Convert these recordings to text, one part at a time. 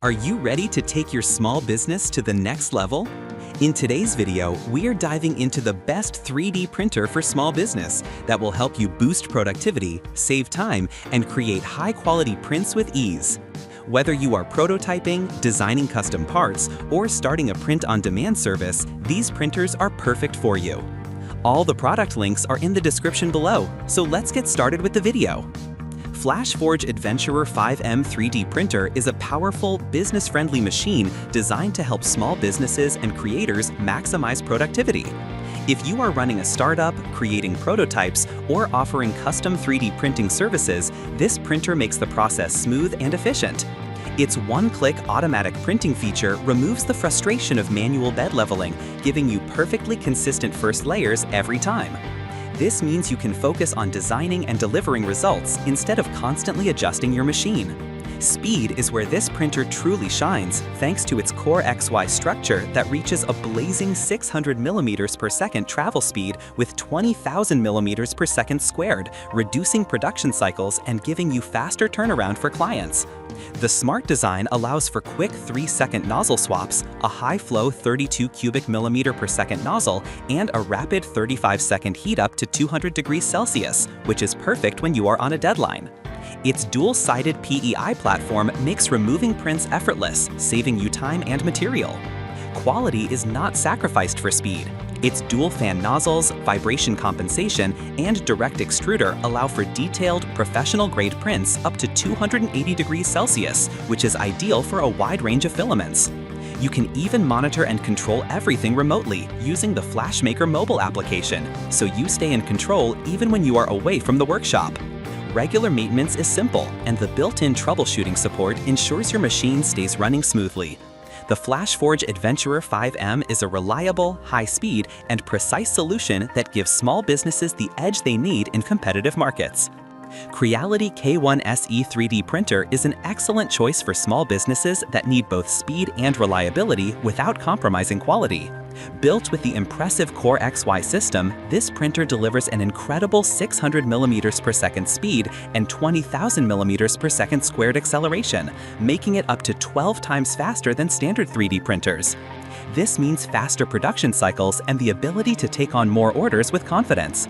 Are you ready to take your small business to the next level? In today's video, we are diving into the best 3D printer for small business that will help you boost productivity, save time, and create high-quality prints with ease. Whether you are prototyping, designing custom parts, or starting a print-on-demand service, these printers are perfect for you. All the product links are in the description below, so let's get started with the video. Flashforge Adventurer 5M 3D printer is a powerful, business-friendly machine designed to help small businesses and creators maximize productivity. If you are running a startup, creating prototypes, or offering custom 3D printing services, this printer makes the process smooth and efficient. Its one-click automatic printing feature removes the frustration of manual bed leveling, giving you perfectly consistent first layers every time. This means you can focus on designing and delivering results instead of constantly adjusting your machine. Speed is where this printer truly shines, thanks to its Core XY structure that reaches a blazing 600 millimeters per second travel speed with 20,000 millimeters per second squared, reducing production cycles and giving you faster turnaround for clients. The smart design allows for quick 3-second nozzle swaps, a high-flow 32 cubic millimeter per second nozzle, and a rapid 35-second heat up to 200 degrees Celsius, which is perfect when you are on a deadline. Its dual-sided PEI platform makes removing prints effortless, saving you time and material. Quality is not sacrificed for speed. Its dual-fan nozzles, vibration compensation, and direct extruder allow for detailed, professional-grade prints up to 280 degrees Celsius, which is ideal for a wide range of filaments. You can even monitor and control everything remotely using the FlashMaker mobile application, so you stay in control even when you are away from the workshop. Regular maintenance is simple, and the built-in troubleshooting support ensures your machine stays running smoothly. The Flashforge Adventurer 5M is a reliable, high-speed, and precise solution that gives small businesses the edge they need in competitive markets. Creality K1 SE 3D printer is an excellent choice for small businesses that need both speed and reliability without compromising quality. Built with the impressive Core XY system, this printer delivers an incredible 600 millimeters per second speed and 20,000 millimeters per second squared acceleration, making it up to 12 times faster than standard 3D printers. This means faster production cycles and the ability to take on more orders with confidence.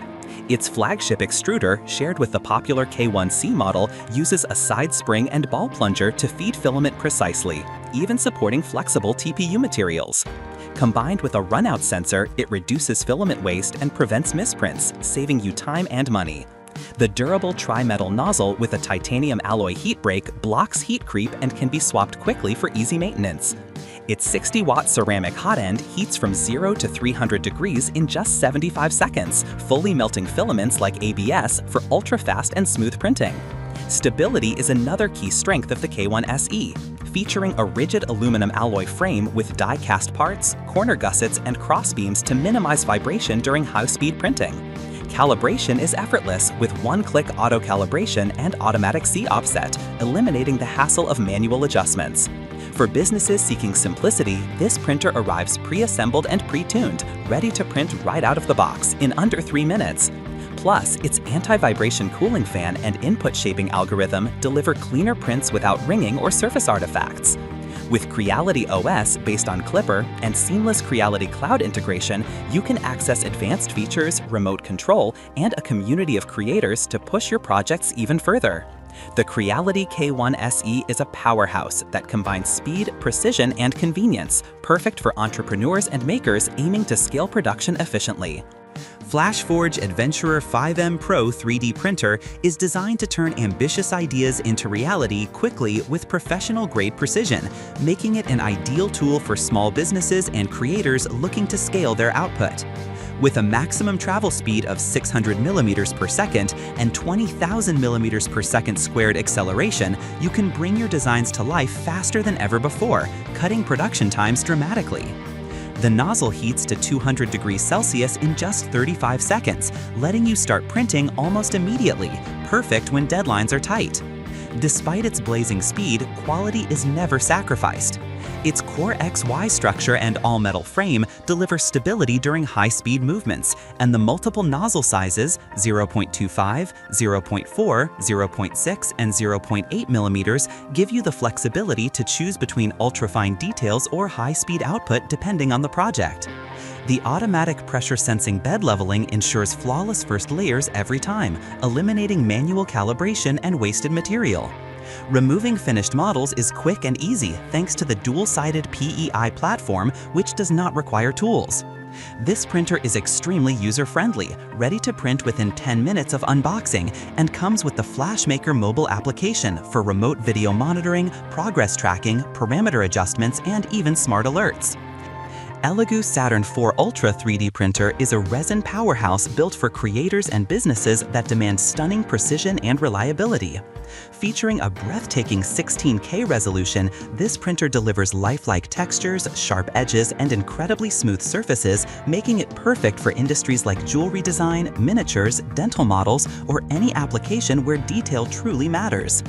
Its flagship extruder, shared with the popular K1 SE model, uses a side spring and ball plunger to feed filament precisely, even supporting flexible TPU materials. Combined with a runout sensor, it reduces filament waste and prevents misprints, saving you time and money. The durable tri-metal nozzle with a titanium alloy heat break blocks heat creep and can be swapped quickly for easy maintenance. Its 60-watt ceramic hot end heats from 0 to 300 degrees in just 75 seconds, fully melting filaments like ABS for ultra-fast and smooth printing. Stability is another key strength of the K1 SE, featuring a rigid aluminum alloy frame with die-cast parts, corner gussets, and crossbeams to minimize vibration during high-speed printing. Calibration is effortless with one-click auto-calibration and automatic C offset, eliminating the hassle of manual adjustments. For businesses seeking simplicity, this printer arrives pre-assembled and pre-tuned, ready to print right out of the box in under 3 minutes. Plus, its anti-vibration cooling fan and input shaping algorithm deliver cleaner prints without ringing or surface artifacts. With Creality OS based on Clipper and seamless Creality Cloud integration, you can access advanced features, remote control, and a community of creators to push your projects even further. The Creality K1 SE is a powerhouse that combines speed, precision, and convenience, perfect for entrepreneurs and makers aiming to scale production efficiently. Flashforge Adventurer 5M Pro 3D printer is designed to turn ambitious ideas into reality quickly with professional-grade precision, making it an ideal tool for small businesses and creators looking to scale their output. With a maximum travel speed of 600 millimeters per second and 20,000 millimeters per second squared acceleration, you can bring your designs to life faster than ever before, cutting production times dramatically. The nozzle heats to 200 degrees Celsius in just 35 seconds, letting you start printing almost immediately, perfect when deadlines are tight. Despite its blazing speed, quality is never sacrificed. Its Core XY structure and all-metal frame deliver stability during high-speed movements, and the multiple nozzle sizes 0.25, 0.4, 0.6, and 0.8 millimeters give you the flexibility to choose between ultra-fine details or high-speed output depending on the project. The automatic pressure-sensing bed leveling ensures flawless first layers every time, eliminating manual calibration and wasted material. Removing finished models is quick and easy thanks to the dual-sided PEI platform, which does not require tools. This printer is extremely user-friendly, ready to print within 10 minutes of unboxing, and comes with the FlashMaker mobile application for remote video monitoring, progress tracking, parameter adjustments, and even smart alerts. Elegoo Saturn 4 Ultra 3D printer is a resin powerhouse built for creators and businesses that demand stunning precision and reliability. Featuring a breathtaking 16K resolution, this printer delivers lifelike textures, sharp edges, and incredibly smooth surfaces, making it perfect for industries like jewelry design, miniatures, dental models, or any application where detail truly matters.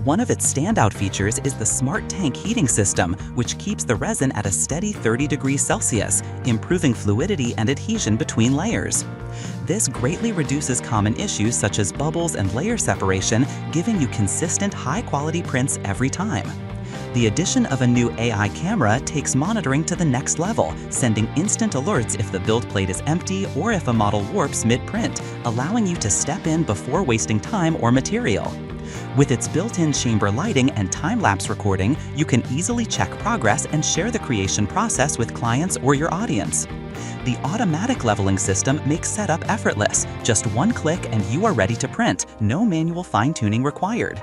One of its standout features is the Smart Tank heating system, which keeps the resin at a steady 30 degrees Celsius, improving fluidity and adhesion between layers. This greatly reduces common issues such as bubbles and layer separation, giving you consistent, high-quality prints every time. The addition of a new AI camera takes monitoring to the next level, sending instant alerts if the build plate is empty or if a model warps mid-print, allowing you to step in before wasting time or material. With its built-in chamber lighting and time-lapse recording, you can easily check progress and share the creation process with clients or your audience. The automatic leveling system makes setup effortless. Just one click and you are ready to print, no manual fine-tuning required.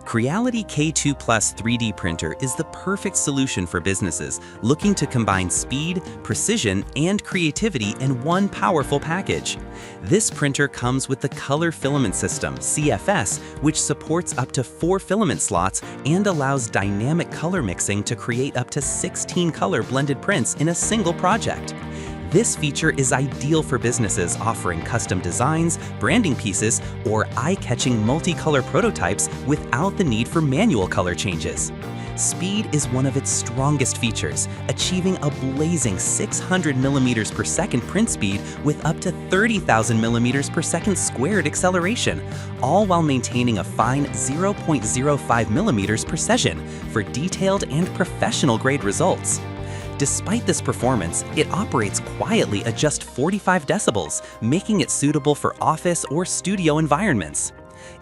Creality K2 Plus 3D printer is the perfect solution for businesses looking to combine speed, precision, and creativity in one powerful package. This printer comes with the Color Filament System, CFS, which supports up to 4 filament slots and allows dynamic color mixing to create up to 16 color blended prints in a single project. This feature is ideal for businesses offering custom designs, branding pieces, or eye-catching multicolor prototypes without the need for manual color changes. Speed is one of its strongest features, achieving a blazing 600 millimeters per second print speed with up to 30,000 millimeters per second squared acceleration, all while maintaining a fine 0.05 millimeters precision for detailed and professional-grade results. Despite this performance, it operates quietly at just 45 decibels, making it suitable for office or studio environments.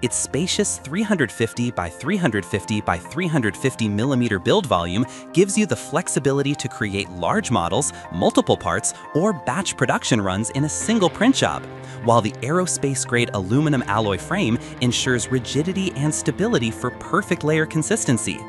Its spacious 350 by 350 by 350 millimeter build volume gives you the flexibility to create large models, multiple parts, or batch production runs in a single print job, while the aerospace-grade aluminum alloy frame ensures rigidity and stability for perfect layer consistency.